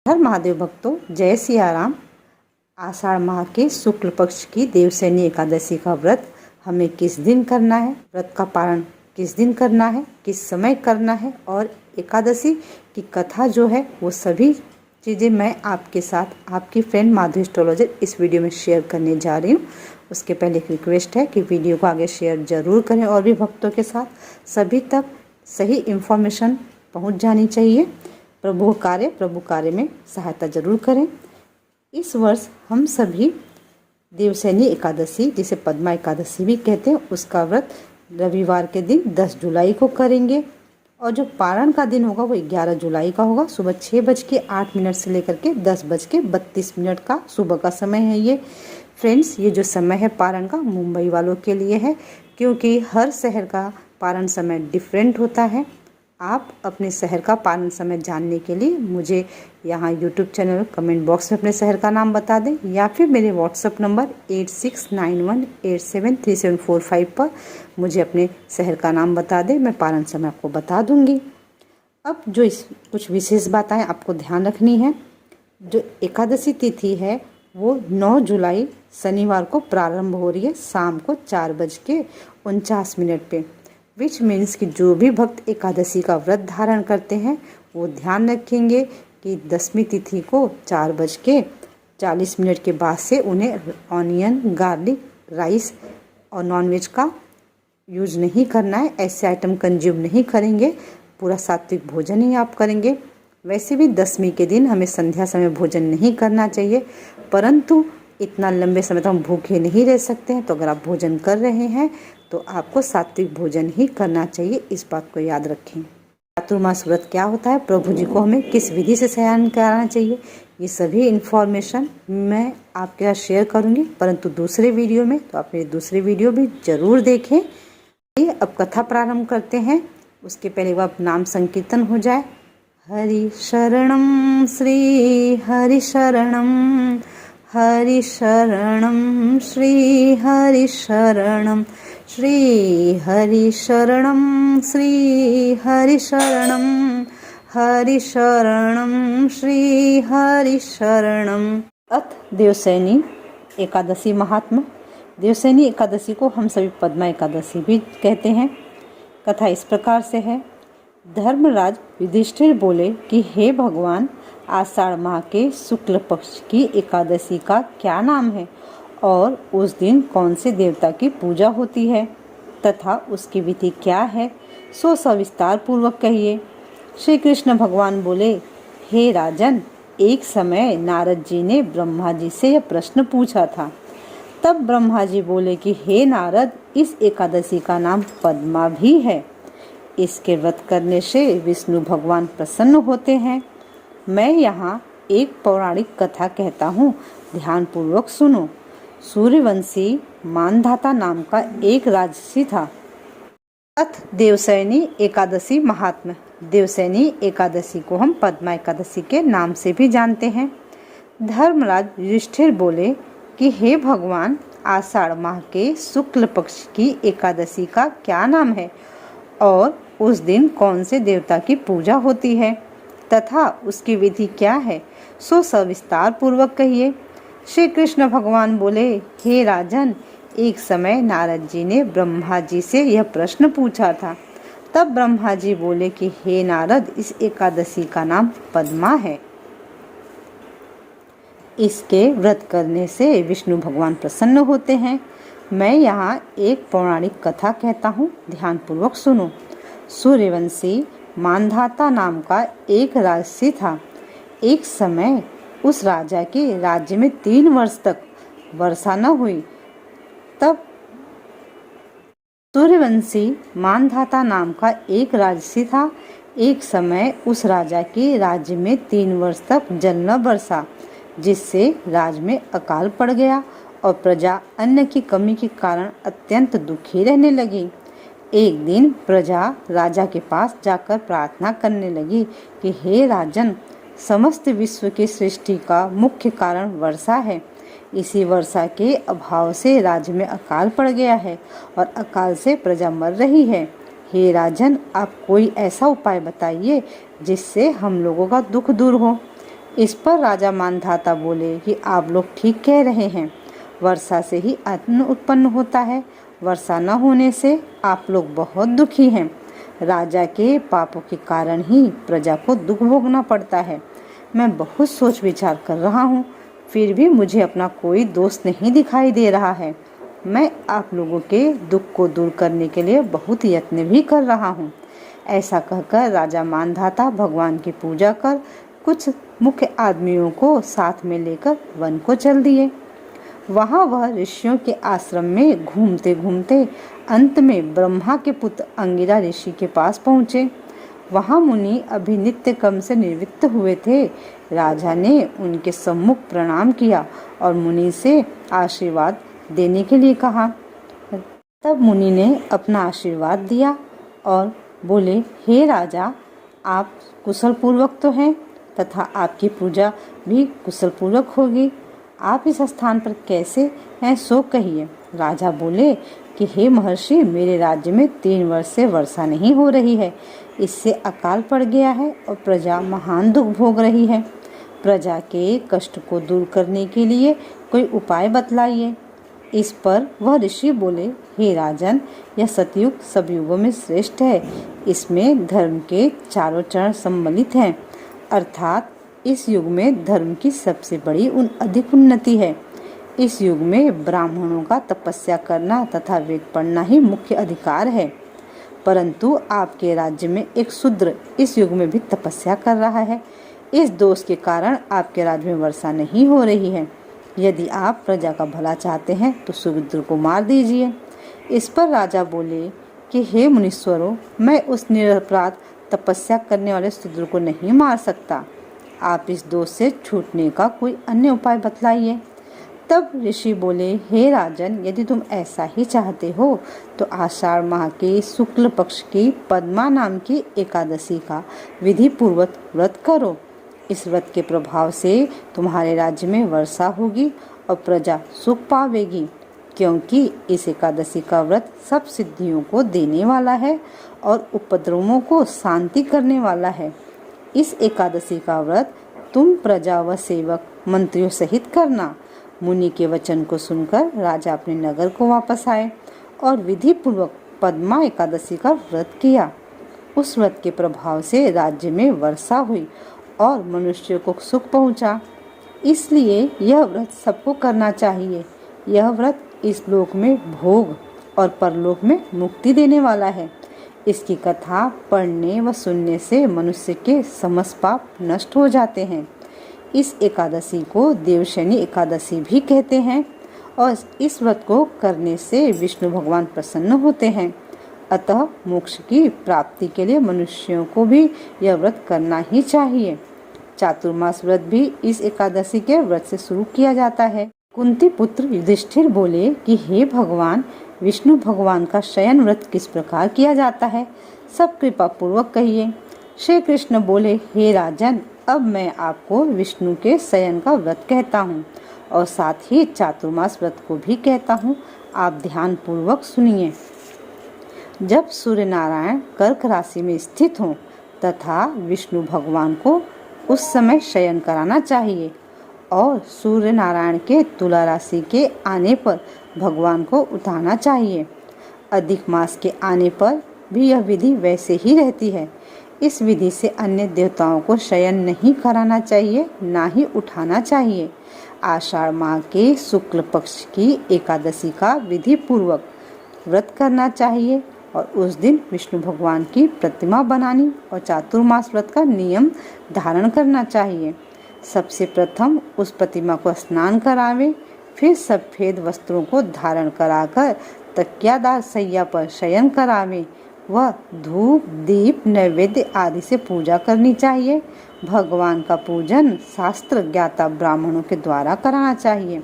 हर महादेव भक्तों, जय सिया राम। आषाढ़ माह के शुक्ल पक्ष की देवशयनी एकादशी का व्रत हमें किस दिन करना है, व्रत का पारण किस दिन करना है, किस समय करना है और एकादशी की कथा जो है वो सभी चीज़ें मैं आपके साथ आपकी फ्रेंड माधुरी एस्ट्रोलॉजर इस वीडियो में शेयर करने जा रही हूँ। उसके पहले एक रिक्वेस्ट है कि वीडियो को आगे शेयर ज़रूर करें और भी भक्तों के साथ सभी तक सही इन्फॉर्मेशन पहुँच जानी चाहिए। प्रभु कार्य में सहायता जरूर करें। इस वर्ष हम सभी देवशयनी एकादशी, जिसे पद्मा एकादशी भी कहते हैं, उसका व्रत रविवार के दिन 10 जुलाई को करेंगे और जो पारण का दिन होगा वो 11 जुलाई का होगा। सुबह 6:08 से लेकर के 10:32 का सुबह का समय है। ये फ्रेंड्स, ये जो समय है पारण का मुंबई वालों के लिए है, क्योंकि हर शहर का पारण समय डिफरेंट होता है। आप अपने शहर का पारण समय जानने के लिए मुझे यहाँ यूट्यूब चैनल कमेंट बॉक्स में अपने शहर का नाम बता दें या फिर मेरे व्हाट्सएप नंबर 8691873745 पर मुझे अपने शहर का नाम बता दें। मैं पारण समय आपको बता दूंगी। अब जो कुछ विशेष बातें आपको ध्यान रखनी है। जो एकादशी तिथि है वो 9 जुलाई शनिवार को प्रारंभ हो रही है, शाम को 4:49 पे। विच मीन्स कि जो भी भक्त एकादशी का व्रत धारण करते हैं वो ध्यान रखेंगे कि 10वीं तिथि को 4:40 के बाद से उन्हें ऑनियन, गार्लिक, राइस और नॉनवेज का यूज नहीं करना है। ऐसे आइटम कंज्यूम नहीं करेंगे, पूरा सात्विक भोजन ही आप करेंगे। वैसे भी 10वीं के दिन हमें संध्या समय भोजन नहीं करना चाहिए, परंतु इतना लंबे समय तक हम भूखे नहीं रह सकते हैं। तो अगर आप भोजन कर रहे हैं तो आपको सात्विक भोजन ही करना चाहिए, इस बात को याद रखें। चातुर्मास व्रत क्या होता है, प्रभु जी को हमें किस विधि से शयन कराना चाहिए, ये सभी इन्फॉर्मेशन मैं आपके साथ शेयर करूंगी, परंतु दूसरे वीडियो में। तो आप मेरे दूसरे वीडियो भी जरूर देखें। ये अब कथा प्रारंभ करते हैं। उसके पहले वह नाम संकीर्तन हो जाए। हरि शरणम श्री हरि शरणम, हरि शरणम श्री हरि शरणम, श्री हरि शरणम श्री हरि शरणम, हरि शरणम श्री हरि शरणम। अथ देवशयनी एकादशी महात्मा। देवशयनी एकादशी को हम सभी पद्मा एकादशी भी कहते हैं। कथा इस प्रकार से है। धर्मराज युधिष्ठिर बोले कि हे भगवान, आषाढ़ माह के शुक्ल पक्ष की एकादशी का क्या नाम है और उस दिन कौन से देवता की पूजा होती है तथा उसकी विधि क्या है, सो सविस्तार पूर्वक कहिए। श्री कृष्ण भगवान बोले, हे राजन, एक समय नारद जी ने ब्रह्मा जी से यह प्रश्न पूछा था। तब ब्रह्मा जी बोले कि हे नारद, इस एकादशी का नाम पद्मा भी है। इसके व्रत करने से विष्णु भगवान प्रसन्न होते हैं। मैं यहाँ एक पौराणिक कथा कहता हूँ, ध्यान पूर्वक सुनो। सूर्यवंशी मानधाता नाम का एक राजसी था। अथ देवशयनी एकादशी महात्म्य। देवशयनी एकादशी को हम पद्मा एकादशी के नाम से भी जानते हैं। धर्मराज युधिष्ठिर बोले कि हे भगवान, आषाढ़ माह के शुक्ल पक्ष की एकादशी का क्या नाम है और उस दिन कौन से देवता की पूजा होती है तथा उसकी विधि क्या है, सो सविस्तार पूर्वक कहिए। श्री कृष्ण भगवान बोले, हे राजन, एक समय नारद जी ने ब्रह्मा जी से यह प्रश्न पूछा था। तब ब्रह्मा जी बोले कि हे नारद, इस एकादशी का नाम पद्मा है। इसके व्रत करने से विष्णु भगवान प्रसन्न होते हैं। मैं यहाँ एक पौराणिक कथा कहता हूँ, ध्यान पूर्वक सुनो। सूर्यवंशी मानधाता नाम का एक राजसी था। एक समय उस राजा के राज्य में 3 वर्ष तक वर्षा न हुई। तब सूर्यवंशी मानधाता नाम का एक राजसी था। एक समय उस राजा के राज्य में 3 वर्ष तक जल न बरसा, जिससे राज्य में अकाल पड़ गया और प्रजा अन्न की कमी के कारण अत्यंत दुखी रहने लगी। एक दिन प्रजा राजा के पास जाकर प्रार्थना करने लगी कि हे राजन, समस्त विश्व की सृष्टि का मुख्य कारण वर्षा है। इसी वर्षा के अभाव से राज्य में अकाल पड़ गया है और अकाल से प्रजा मर रही है। हे राजन, आप कोई ऐसा उपाय बताइए जिससे हम लोगों का दुख दूर हो। इस पर राजा मांधाता बोले कि आप लोग ठीक कह रहे हैं, वर्षा से ही अन्न उत्पन्न होता है, वर्षा न होने से आप लोग बहुत दुखी हैं। राजा के पापों के कारण ही प्रजा को दुख भोगना पड़ता है। मैं बहुत सोच विचार कर रहा हूँ, फिर भी मुझे अपना कोई दोष नहीं दिखाई दे रहा है। मैं आप लोगों के दुख को दूर करने के लिए बहुत यत्न भी कर रहा हूँ। ऐसा कहकर राजा मांधाता भगवान की पूजा कर कुछ मुख्य आदमियों को साथ में लेकर वन को चल दिए। वहाँ वह ऋषियों के आश्रम में घूमते घूमते अंत में ब्रह्मा के पुत्र अंगिरा ऋषि के पास पहुँचे। वहाँ मुनि अभी नित्य कर्म से निवृत्त हुए थे। राजा ने उनके सम्मुख प्रणाम किया और मुनि से आशीर्वाद देने के लिए कहा। तब मुनि ने अपना आशीर्वाद दिया और बोले, हे राजा, आप कुशल पूर्वक तो हैं तथा आपकी पूजा भी कुशल पूर्वक होगी। आप इस स्थान पर कैसे हैं सो कहिए। राजा बोले कि हे महर्षि, मेरे राज्य में 3 वर्ष से वर्षा नहीं हो रही है, इससे अकाल पड़ गया है और प्रजा महान दुख भोग रही है। प्रजा के कष्ट को दूर करने के लिए कोई उपाय बतलाइए। इस पर वह ऋषि बोले, हे राजन, यह सतयुग सब युगों में श्रेष्ठ है। इसमें धर्म के चारों चरण सम्मिलित हैं, अर्थात इस युग में धर्म की सबसे बड़ी अधिक उन्नति है। इस युग में ब्राह्मणों का तपस्या करना तथा वेद पढ़ना ही मुख्य अधिकार है। परंतु आपके राज्य में एक शूद्र इस युग में भी तपस्या कर रहा है। इस दोष के कारण आपके राज्य में वर्षा नहीं हो रही है। यदि आप प्रजा का भला चाहते हैं तो शूद्र को मार दीजिए। इस पर राजा बोले कि हे मुनीश्वरों, मैं उस निरपराध तपस्या करने वाले शूद्र को नहीं मार सकता। आप इस दोष से छूटने का कोई अन्य उपाय बतलाइए। तब ऋषि बोले, हे राजन, यदि तुम ऐसा ही चाहते हो तो आषाढ़ माह के शुक्ल पक्ष की पद्मा नाम की एकादशी का विधि पूर्वक व्रत करो। इस व्रत के प्रभाव से तुम्हारे राज्य में वर्षा होगी और प्रजा सुख पावेगी, क्योंकि इस एकादशी का व्रत सब सिद्धियों को देने वाला है और उपद्रवों को शांति करने वाला है। इस एकादशी का व्रत तुम प्रजा व सेवक मंत्रियों सहित करना। मुनि के वचन को सुनकर राजा अपने नगर को वापस आए और विधि पूर्वक पद्मा एकादशी का व्रत किया। उस व्रत के प्रभाव से राज्य में वर्षा हुई और मनुष्य को सुख पहुंचा। इसलिए यह व्रत सबको करना चाहिए। यह व्रत इस लोक में भोग और परलोक में मुक्ति देने वाला है। इसकी कथा पढ़ने व सुनने से मनुष्य के समस्त पाप नष्ट हो जाते हैं। इस एकादशी को देवशयनी एकादशी भी कहते हैं और इस व्रत को करने से विष्णु भगवान प्रसन्न होते हैं। अतः मोक्ष की प्राप्ति के लिए मनुष्यों को भी यह व्रत करना ही चाहिए। चातुर्मास व्रत भी इस एकादशी के व्रत से शुरू किया जाता है। कुंती पुत्र युधिष्ठिर बोले कि हे भगवान, विष्णु भगवान का शयन व्रत किस प्रकार किया जाता है, सब कृपा पूर्वक कहिए। श्री कृष्ण बोले, हे राजन, अब मैं आपको विष्णु के शयन का व्रत कहता हूँ और साथ ही चातुर्मास व्रत को भी कहता हूँ। आप ध्यान पूर्वक सुनिए। जब सूर्य नारायण कर्क राशि में स्थित हों तथा विष्णु भगवान को उस समय शयन कराना चाहिए और सूर्य नारायण के तुला राशि के आने पर भगवान को उठाना चाहिए। अधिक मास के आने पर भी यह विधि वैसे ही रहती है। इस विधि से अन्य देवताओं को शयन नहीं कराना चाहिए, ना ही उठाना चाहिए। आषाढ़ माह के शुक्ल पक्ष की एकादशी का विधि पूर्वक व्रत करना चाहिए और उस दिन विष्णु भगवान की प्रतिमा बनानी और चातुर्मास व्रत का नियम धारण करना चाहिए। सबसे प्रथम उस प्रतिमा को स्नान करावें, फिर सफेद वस्त्रों को धारण कराकर तकियादार सैया पर शयन करावें। वह धूप, दीप, नैवेद्य आदि से पूजा करनी चाहिए। भगवान का पूजन शास्त्र ज्ञाता ब्राह्मणों के द्वारा कराना चाहिए।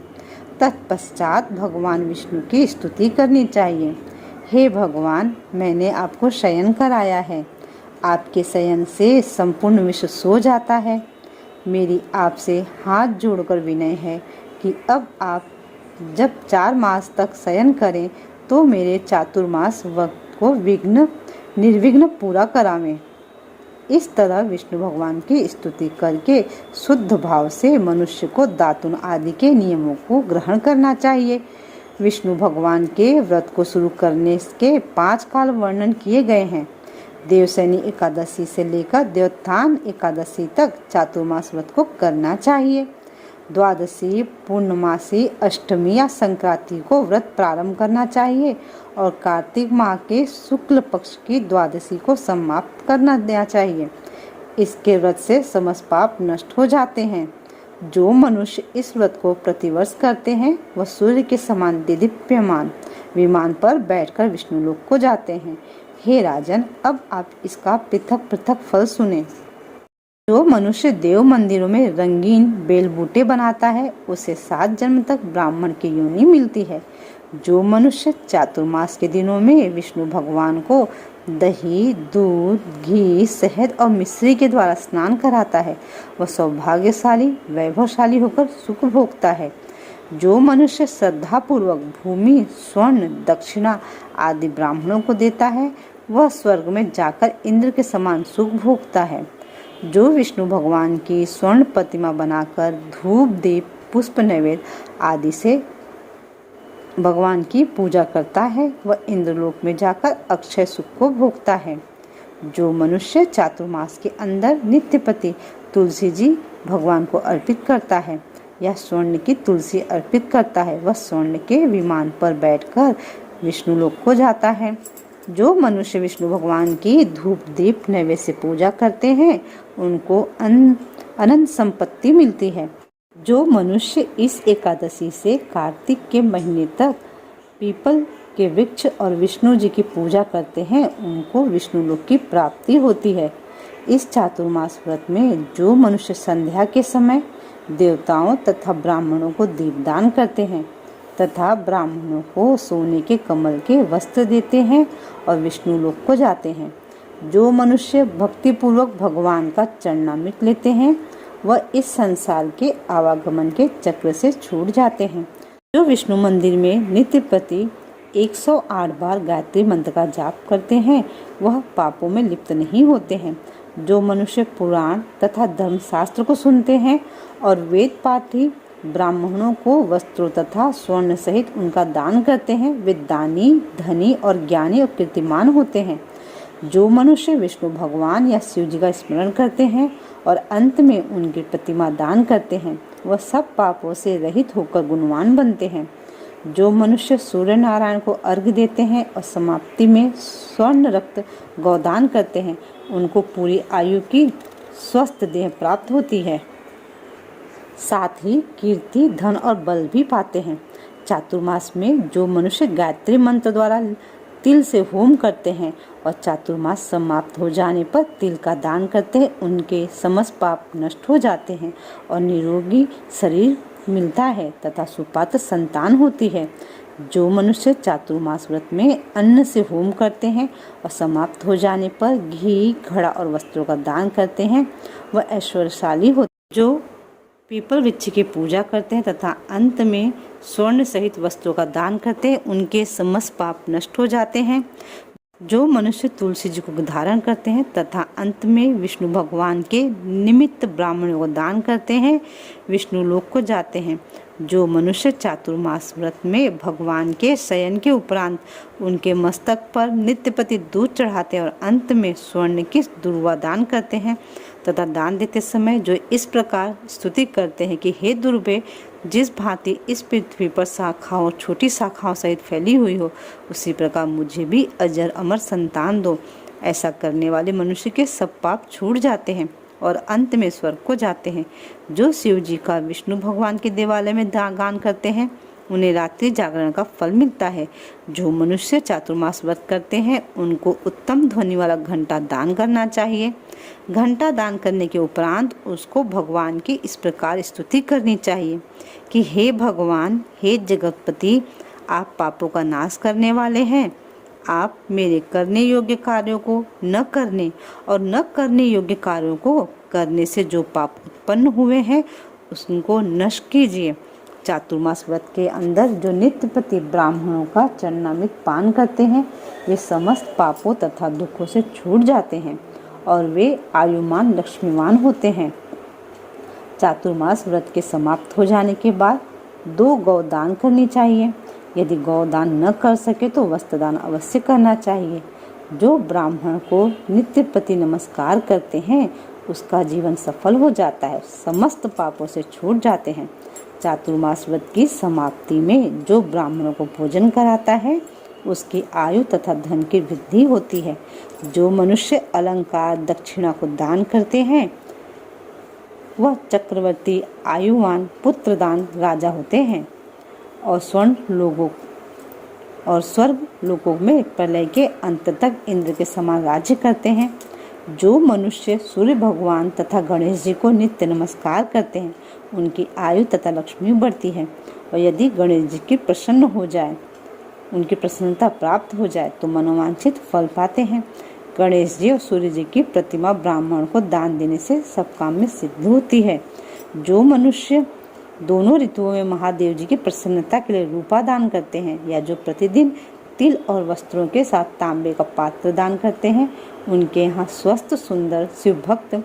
तत्पश्चात भगवान विष्णु की स्तुति करनी चाहिए। हे भगवान, मैंने आपको शयन कराया है। आपके शयन से संपूर्ण विश्व सो जाता है। मेरी आपसे हाथ जोड़कर विनय है कि अब आप जब 4 मास तक शयन करें तो मेरे चातुर्मास वक्त को निर्विघ्न पूरा करावें। इस तरह विष्णु भगवान की स्तुति करके शुद्ध भाव से मनुष्य को दातुन आदि के नियमों को ग्रहण करना चाहिए। विष्णु भगवान के व्रत को शुरू करने के 5 काल वर्णन किए गए हैं। देवशयनी एकादशी से लेकर देवोत्थान एकादशी तक चातुर्मास व्रत को करना चाहिए। द्वादशी, पूर्णमासी, अष्टमी या संक्रांति को व्रत प्रारंभ करना चाहिए और कार्तिक माह के शुक्ल पक्ष की द्वादशी को समाप्त करना देना चाहिए। इसके व्रत से समस्त पाप नष्ट हो जाते हैं। जो मनुष्य इस व्रत को प्रतिवर्ष करते हैं वह सूर्य के समान दीप्यमान विमान पर बैठकर विष्णु लोक को जाते हैं। हे राजन, अब आप इसका पृथक पृथक फल सुने। जो मनुष्य देव मंदिरों में रंगीन बेल बूटे बनाता है उसे 7 जन्म तक ब्राह्मण की योनि मिलती है। जो मनुष्य चातुर्मास के दिनों में विष्णु भगवान को दही, दूध, घी, शहद और मिश्री के द्वारा स्नान कराता है वह सौभाग्यशाली वैभवशाली होकर सुख भोगता है। जो मनुष्य श्रद्धा पूर्वक भूमि, स्वर्ण, दक्षिणा आदि ब्राह्मणों को देता है वह स्वर्ग में जाकर इंद्र के समान सुख भोगता है। जो विष्णु भगवान की स्वर्ण प्रतिमा बनाकर धूप, दीप, पुष्प, नैवेद्य आदि से भगवान की पूजा करता है वह इंद्रलोक में जाकर अक्षय सुख को भोगता है। जो मनुष्य चातुर्मास के अंदर नित्यपति तुलसी जी भगवान को अर्पित करता है या स्वर्ण की तुलसी अर्पित करता है वह स्वर्ण के विमान पर बैठकर विष्णु लोक को जाता है। जो मनुष्य विष्णु भगवान की धूप, दीप, नैवेद्य से पूजा करते हैं उनको अनंत संपत्ति मिलती है। जो मनुष्य इस एकादशी से कार्तिक के महीने तक पीपल के वृक्ष और विष्णु जी की पूजा करते हैं उनको विष्णु लोक की प्राप्ति होती है। इस चातुर्मास व्रत में जो मनुष्य संध्या के समय देवताओं तथा ब्राह्मणों को दीपदान करते हैं तथा ब्राह्मणों को सोने के कमल के वस्त्र देते हैं और विष्णु लोक को जाते हैं। जो मनुष्य भक्ति पूर्वक भगवान का चरणामृत लेते हैं वह इस संसार के आवागमन के चक्र से छूट जाते हैं। जो विष्णु मंदिर में नित्य प्रति 108 बार गायत्री मंत्र का जाप करते हैं वह पापों में लिप्त नहीं होते हैं। जो मनुष्य पुराण तथा धर्मशास्त्र को सुनते हैं और वेद पाठी ब्राह्मणों को वस्त्रों तथा स्वर्ण सहित उनका दान करते हैं वे दानी, धनी और ज्ञानी और कीर्तिमान होते हैं। जो मनुष्य विष्णु भगवान या शिव जी का स्मरण करते हैं और अंत में उनकी प्रतिमा दान करते हैं वह सब पापों से रहित होकर गुणवान बनते हैं। जो मनुष्य सूर्य नारायण को अर्घ्य देते हैं और समाप्ति में स्वर्ण रक्त गौदान करते हैं उनको पूरी आयु की स्वस्थ देह प्राप्त होती है, साथ ही कीर्ति, धन और बल भी पाते हैं। चातुर्मास में जो मनुष्य गायत्री मंत्र द्वारा तिल से होम करते हैं और चातुर्मास समाप्त हो जाने पर तिल का दान करते हैं उनके समस्त पाप नष्ट हो जाते हैं और निरोगी शरीर मिलता है तथा सुपात्र संतान होती है। जो मनुष्य चातुर्मास व्रत में अन्न से होम करते हैं और समाप्त हो जाने पर घी, घड़ा और वस्त्रों का दान करते हैं वह ऐश्वर्यशाली होते। जो पीपल वृक्ष की पूजा करते हैं तथा अंत में स्वर्ण सहित वस्त्रों का दान करते हैं उनके समस्त पाप नष्ट हो जाते हैं। जो मनुष्य तुलसी जी को धारण करते हैं तथा अंत में विष्णु भगवान के निमित्त ब्राह्मणों को दान करते हैं विष्णु लोक को जाते हैं। जो मनुष्य चातुर्मास व्रत में भगवान के शयन के उपरांत उनके मस्तक पर नित्यप्रति दूध चढ़ाते हैं और अंत में स्वर्ण की दुर्वा दान करते हैं तथा दान देते समय जो इस प्रकार स्तुति करते हैं कि हे दुर्बे, जिस भांति इस पृथ्वी पर शाखाओं, छोटी शाखाओं सहित फैली हुई हो उसी प्रकार मुझे भी अजर अमर संतान दो। ऐसा करने वाले मनुष्य के सब पाप छूट जाते हैं और अंत में स्वर्ग को जाते हैं। जो शिव जी का विष्णु भगवान के देवालय में गान करते हैं उन्हें रात्रि जागरण का फल मिलता है। जो मनुष्य चातुर्मास व्रत करते हैं उनको उत्तम ध्वनि वाला घंटा दान करना चाहिए। घंटा दान करने के उपरांत उसको भगवान की इस प्रकार स्तुति करनी चाहिए कि हे भगवान, हे जगतपति, आप पापों का नाश करने वाले हैं। आप मेरे करने योग्य कार्यों को न करने और न करने योग्य कार्यों को करने से जो पाप उत्पन्न हुए हैं उसको नष्ट कीजिए। चातुर्मास व्रत के अंदर जो नित्यप्रति ब्राह्मणों का चरणामृत पान करते हैं वे समस्त पापों तथा दुखों से छूट जाते हैं और वे आयुमान लक्ष्मीवान होते हैं। चातुर्मास व्रत के समाप्त हो जाने के बाद 2 गौदान करनी चाहिए। यदि गौदान न कर सके तो वस्त्रदान अवश्य करना चाहिए। जो ब्राह्मण को नित्य प्रति नमस्कार करते हैं उसका जीवन सफल हो जाता है, समस्त पापों से छूट जाते हैं। चातुर्मास व्रत की समाप्ति में जो ब्राह्मणों को भोजन कराता है उसकी आयु तथा धन की वृद्धि होती है। जो मनुष्य अलंकार दक्षिणा को दान करते हैं वह चक्रवर्ती आयुवान पुत्रदान राजा होते हैं और स्वर्ग लोकों में प्रलय के अंत तक इंद्र के समान राज्य करते हैं। जो मनुष्य सूर्य भगवान तथा गणेश जी को नित्य नमस्कार करते हैं उनकी आयु तथा लक्ष्मी बढ़ती है। और यदि गणेश जी की प्रसन्न हो जाए, उनकी प्रसन्नता प्राप्त हो जाए तो मनोवांछित फल पाते हैं। गणेश जी और सूर्य जी की प्रतिमा ब्राह्मण को दान देने से सब काम में सिद्ध होती है। जो मनुष्य दोनों ऋतुओं में महादेव जी की प्रसन्नता के लिए रूपा दान करते हैं या जो प्रतिदिन तिल और वस्त्रों के साथ तांबे का पात्र दान करते हैं उनके यहाँ स्वस्थ सुंदर शिवभक्त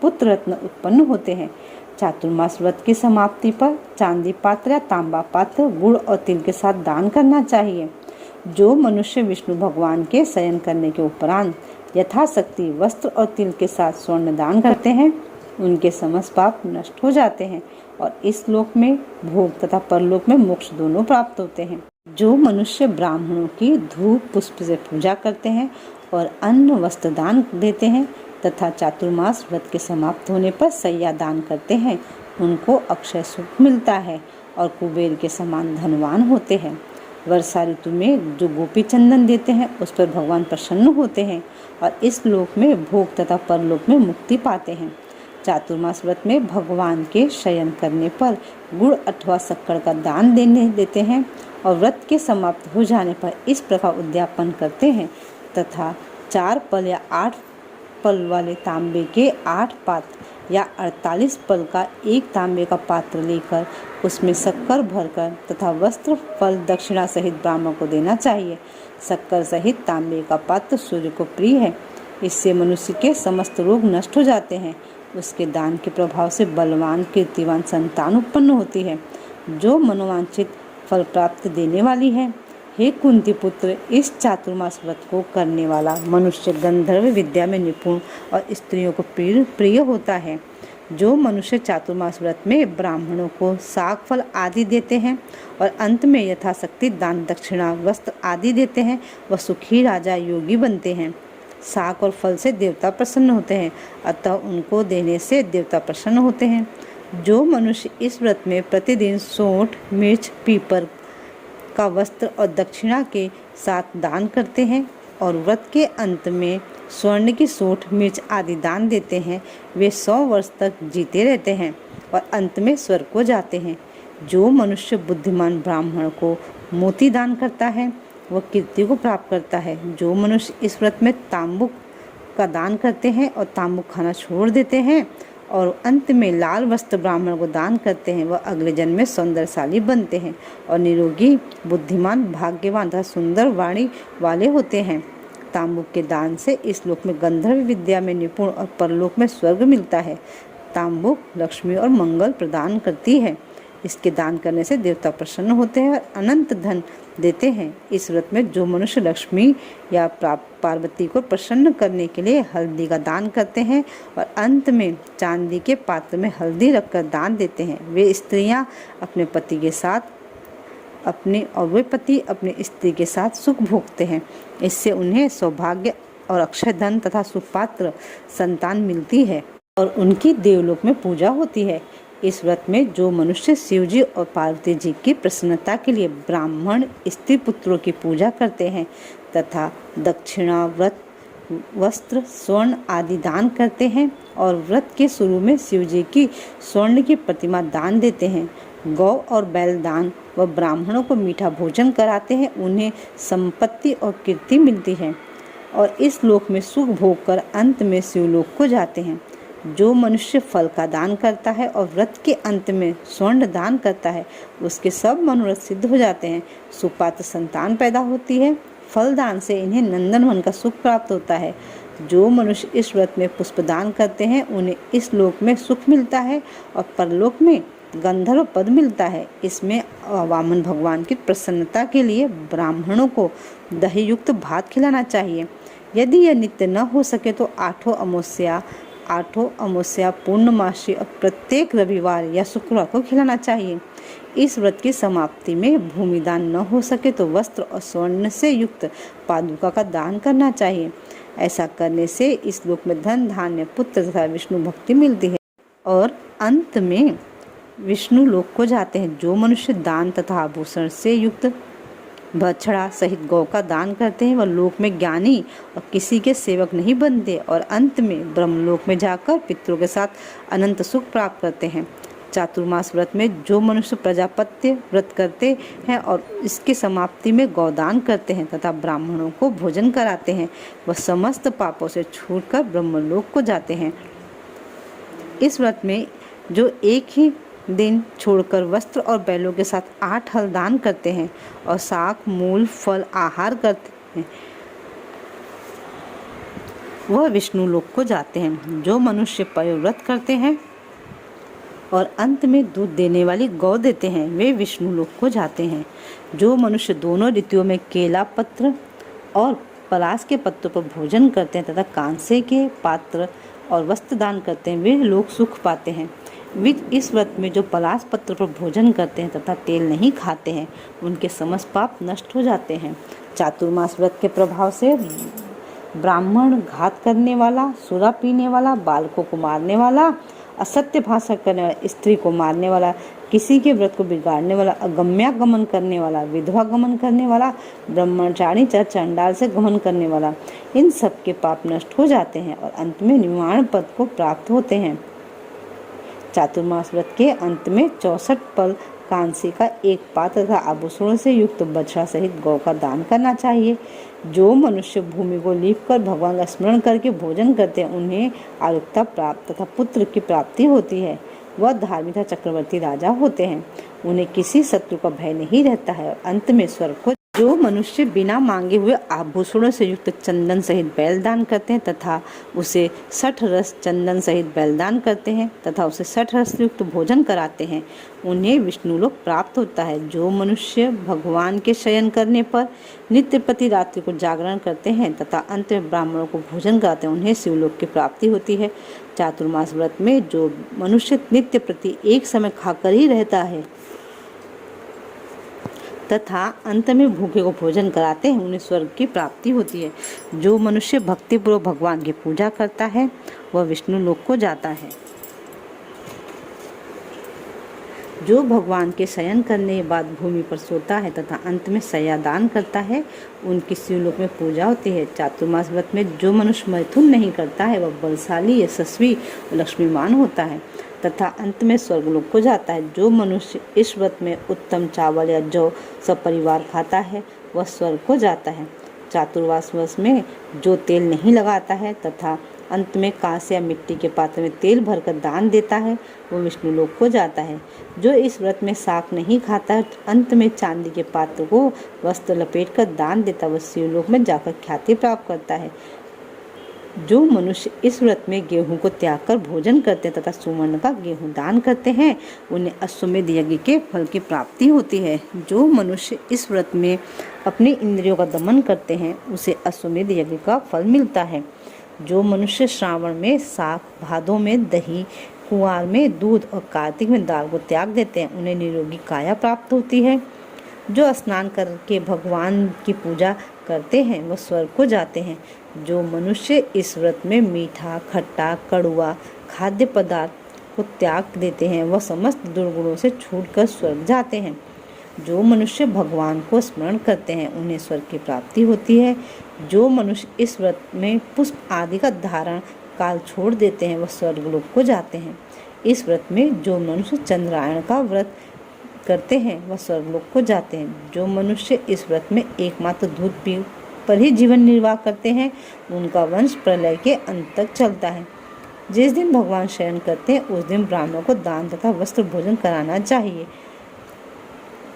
पुत्र रत्न उत्पन्न होते हैं। चातुर्मास व्रत की समाप्ति पर चांदी पात्र या तांबा पात्र गुड़ और तिल के साथ दान करना चाहिए। जो मनुष्य विष्णु भगवान के शयन करने के उपरांत यथाशक्ति वस्त्र और तिल के साथ स्वर्ण दान करते हैं उनके समस्त पाप नष्ट हो जाते हैं और इस लोक में भोग तथा परलोक में मोक्ष दोनों प्राप्त होते हैं। जो मनुष्य ब्राह्मणों की धूप पुष्प से पूजा करते हैं और अन्न वस्त्र दान देते हैं तथा चातुर्मास व्रत के समाप्त होने पर शय्या दान करते हैं उनको अक्षय सुख मिलता है और कुबेर के समान धनवान होते हैं। वर्षा ऋतु में जो गोपी चंदन देते हैं उस पर भगवान प्रसन्न होते हैं और इस लोक में भोग तथा परलोक में मुक्ति पाते हैं। चातुर्मास व्रत में भगवान के शयन करने पर गुड़ अथवा शक्कर का दान देते हैं और व्रत के समाप्त हो जाने पर इस प्रकार उद्यापन करते हैं तथा 4 पल या 8 पल वाले तांबे के 8 पात्र या 48 पल का एक तांबे का पात्र लेकर उसमें शक्कर भरकर तथा वस्त्र फल दक्षिणा सहित ब्राह्मण को देना चाहिए। शक्कर सहित तांबे का पात्र सूर्य को प्रिय है, इससे मनुष्य के समस्त रोग नष्ट हो जाते हैं। उसके दान के प्रभाव से बलवान कीर्तिवान संतान उत्पन्न होती है जो मनोवांछित फल प्राप्त देने वाली है। हे कुंती पुत्र, इस चातुर्मास व्रत को करने वाला मनुष्य गंधर्व विद्या में निपुण और स्त्रियों को प्रिय होता है। जो मनुष्य चातुर्मास व्रत में ब्राह्मणों को साग फल आदि देते हैं और अंत में यथाशक्ति दान दक्षिणा वस्त्र आदि देते हैं वह सुखी राजा योगी बनते हैं। साग और फल से देवता प्रसन्न होते हैं, अतः उनको देने से देवता प्रसन्न होते हैं। जो मनुष्य इस व्रत में प्रतिदिन सोंठ मिर्च पीपर का वस्त्र और दक्षिणा के साथ दान करते हैं और व्रत के अंत में स्वर्ण की सोंठ मिर्च आदि दान देते हैं वे 100 वर्ष तक जीते रहते हैं और अंत में स्वर्ग को जाते हैं। जो मनुष्य बुद्धिमान ब्राह्मण को मोती दान करता है वह कीर्ति को प्राप्त करता है। जो मनुष्य इस व्रत में तांबुक का दान करते हैं और तांबुक खाना छोड़ देते हैं और अंत में लाल वस्त्र ब्राह्मण को दान करते हैं वह अगले जन्म में सौंदर्यशाली बनते हैं और निरोगी बुद्धिमान भाग्यवान तथा सुंदर वाणी वाले होते हैं। तांबुक के दान से इस लोक में गंधर्व विद्या में निपुण और परलोक में स्वर्ग मिलता है। तांबुक लक्ष्मी और मंगल प्रदान करती है। इसके दान करने से देवता प्रसन्न होते हैं और अनंत धन देते हैं। इस व्रत में जो मनुष्य लक्ष्मी या पार्वती को प्रसन्न करने के लिए हल्दी का दान करते हैं और अंत में चांदी के पात्र में हल्दी रखकर दान देते हैं वे स्त्रियां अपने पति के साथ वे पति अपनी स्त्री के साथ सुख भोगते हैं। इससे उन्हें सौभाग्य और अक्षय धन तथा सुपात्र संतान मिलती है और उनकी देवलोक में पूजा होती है। इस व्रत में जो मनुष्य शिव जी और पार्वती जी की प्रसन्नता के लिए ब्राह्मण स्त्री पुत्रों की पूजा करते हैं तथा दक्षिणा व्रत वस्त्र स्वर्ण आदि दान करते हैं और व्रत के शुरू में शिव जी की स्वर्ण की प्रतिमा दान देते हैं, गौ और बैल दान व ब्राह्मणों को मीठा भोजन कराते हैं उन्हें संपत्ति और कीर्ति मिलती है और इस लोक में सुख भोग कर अंत में शिवलोक को जाते हैं। जो मनुष्य फल का दान करता है और व्रत के अंत में स्वर्ण दान करता है उसके सब मनोरथ सिद्ध हो जाते हैं। सुपात्र संतान पैदा होती है। फल दान से इन्हें नंदन वन का सुख प्राप्त होता है। जो मनुष्य इस व्रत में पुष्पदान करते हैं उन्हें इस लोक में सुख मिलता है और परलोक में गंधर्व पद मिलता है। इसमें वामन भगवान की प्रसन्नता के लिए ब्राह्मणों को दही युक्त भात खिलाना चाहिए। यदि यह नित्य न हो सके तो आठों अमावस्या पूर्णमासी और प्रत्येक रविवार या शुक्रवार को खिलाना चाहिए। इस व्रत की समाप्ति में भूमिदान न हो सके तो वस्त्र और स्वर्ण से युक्त पादुका का दान करना चाहिए। ऐसा करने से इस लोक में धन, धान्य, पुत्र तथा विष्णु भक्ति मिलती है और अंत में विष्णु लोक को जाते हैं। जो मनुष्य दान तथा आभूषण से युक्त बछड़ा सहित गौ का दान करते हैं वह लोक में ज्ञानी और किसी के सेवक नहीं बनते और अंत में ब्रह्मलोक में जाकर पितरों के साथ अनंत सुख प्राप्त करते हैं। चातुर्मास व्रत में जो मनुष्य प्रजापत्य व्रत करते हैं और इसकी समाप्ति में गौदान करते हैं तथा ब्राह्मणों को भोजन कराते हैं वह समस्त पापों से छूटकर ब्रह्मलोक को जाते हैं। इस व्रत में जो एक ही दिन छोड़कर वस्त्र और बैलों के साथ 8 हल दान करते हैं और शाक, मूल, फल आहार करते हैं वह विष्णु लोक को जाते हैं। जो मनुष्य पयोव्रत करते हैं और अंत में दूध देने वाली गौ देते हैं वे विष्णु लोक को जाते हैं। जो मनुष्य दोनों ऋतुओं में केला पत्र और पलाश के पत्तों पर भोजन करते हैं तथा कांसे के पात्र और वस्त्र दान करते हैं वे लोग सुख पाते हैं। इस व्रत में जो पलाश पत्र पर भोजन करते हैं तथा तेल नहीं खाते हैं उनके समस्त पाप नष्ट हो जाते हैं। चातुर्मास व्रत के प्रभाव से ब्राह्मण, घात करने वाला, सुरा पीने वाला, बालकों को मारने वाला, असत्य भाषण करने वाला, स्त्री को मारने वाला, किसी के व्रत को बिगाड़ने वाला, अगम्यागमन करने वाला, विधवा गमन करने वाला, ब्रह्मचारी चंडाल से गमन करने वाला, इन सब के पाप नष्ट हो जाते हैं और अंत में निर्वाण पद को प्राप्त होते हैं। चातुर्मास व्रत के अंत में 64 पल कांसे का एक पात्र तथा आभूषणों से युक्त बछड़ा सहित गौ का दान करना चाहिए। जो मनुष्य भूमि को लीप कर भगवान का स्मरण करके भोजन करते हैं उन्हें आरुक्ता प्राप्त तथा पुत्र की प्राप्ति होती है। वह धार्मिक चक्रवर्ती राजा होते हैं। उन्हें किसी शत्रु का भय नहीं रहता है और अंत में स्वर्ग को। जो मनुष्य बिना मांगे हुए आभूषणों से युक्त चंदन सहित बैल दान करते हैं तथा उसे 60 रस चंदन सहित बैल दान करते हैं तथा उसे 60 रस युक्त भोजन कराते हैं उन्हें विष्णु लोक प्राप्त होता है। जो मनुष्य भगवान के शयन करने पर नित्य प्रति रात्रि को जागरण करते हैं तथा अंत में ब्राह्मणों को भोजन कराते हैं उन्हें शिवलोक की प्राप्ति होती है। चातुर्मास व्रत में जो मनुष्य नित्य प्रति एक समय खाकर ही रहता है तथा अंत में भूखे को भोजन कराते हैं उन्हें स्वर्ग की प्राप्ति होती है। जो मनुष्य भक्तिपूर्वक भगवान की पूजा करता है वह विष्णु लोक को जाता है। जो भगवान के शयन करने के बाद भूमि पर सोता है तथा अंत में शय्या दान करता है उनकी शिवलोक में पूजा होती है। चातुर्मास व्रत में जो मनुष्य मैथुन नहीं करता है वह बलशाली, यशस्वी और लक्ष्मीमान होता है तथा अंत में स्वर्गलोक को जाता है। जो मनुष्य इस व्रत में उत्तम चावल या जौ सब परिवार खाता है वह स्वर्ग को जाता है। चातुर्मास व्रत में जो तेल नहीं लगाता है तथा अंत में कांसे या मिट्टी के पात्र में तेल भरकर दान देता है वो विष्णु लोक को जाता है। जो इस व्रत में शाक नहीं खाता है अंत में चांदी के पात्र को वस्त्र लपेट कर दान देता है वह शिवलोक में जाकर ख्याति प्राप्त करता है। जो मनुष्य इस व्रत में गेहूं को त्याग कर भोजन करते हैं तथा सुवर्ण का गेहूं दान करते हैं उन्हें अश्वमेध यज्ञ के फल की प्राप्ति होती है। जो मनुष्य इस व्रत में अपनी इंद्रियों का दमन करते हैं उसे अश्वमेध यज्ञ का फल मिलता है। जो मनुष्य श्रावण में शाक, भादों में दही, कुंवार में दूध और कार्तिक में दाल को त्याग देते हैं उन्हें निरोगी काया प्राप्त होती है। जो स्नान करके भगवान की पूजा करते हैं वह स्वर्ग को जाते हैं। जो मनुष्य इस व्रत में मीठा, खट्टा, कड़वा खाद्य पदार्थ को त्याग देते हैं वह समस्त दुर्गुणों से छूटकर स्वर्ग जाते हैं। जो मनुष्य भगवान को स्मरण करते हैं उन्हें स्वर्ग की प्राप्ति होती है। जो मनुष्य इस व्रत में पुष्प आदि का धारण काल छोड़ देते हैं वह स्वर्गलोक को जाते हैं। इस व्रत में जो मनुष्य चंद्रायण का व्रत करते हैं वह स्वर्गलोक को जाते हैं। जो मनुष्य इस व्रत में एकमात्र दूध पी पर ही जीवन निर्वाह करते हैं उनका वंश प्रलय के अंत तक चलता है। जिस दिन भगवान शयन करते हैं उस दिन ब्राह्मणों को दान तथा वस्त्र भोजन कराना चाहिए।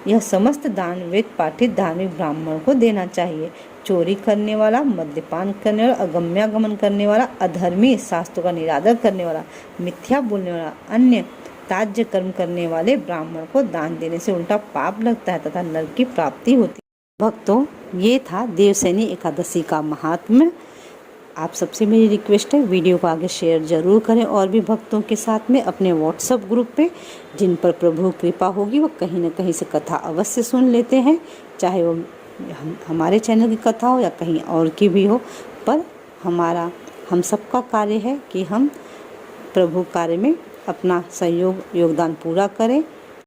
यह समस्त दान वेद पाठित धार्मिक ब्राह्मण को देना चाहिए। चोरी करने वाला, मद्यपान करने वाला, अगम्यागमन करने वाला, अधर्मी, शास्त्रों का निरादर करने वाला, मिथ्या बोलने वाला, अन्य त्याज्य कर्म करने वाले ब्राह्मण को दान देने से उल्टा पाप लगता है तथा नरक की प्राप्ति होती है। भक्तों, ये था देवशयनी एकादशी का महात्म्य। आप सबसे मेरी रिक्वेस्ट है, वीडियो को आगे शेयर जरूर करें और भी भक्तों के साथ में अपने व्हाट्सएप ग्रुप पे, जिन पर प्रभु कृपा होगी वो कहीं न कहीं से कथा अवश्य सुन लेते हैं, चाहे वो हमारे चैनल की कथा हो या कहीं और की भी हो। पर हम सबका कार्य है कि हम प्रभु कार्य में अपना सहयोग योगदान पूरा करें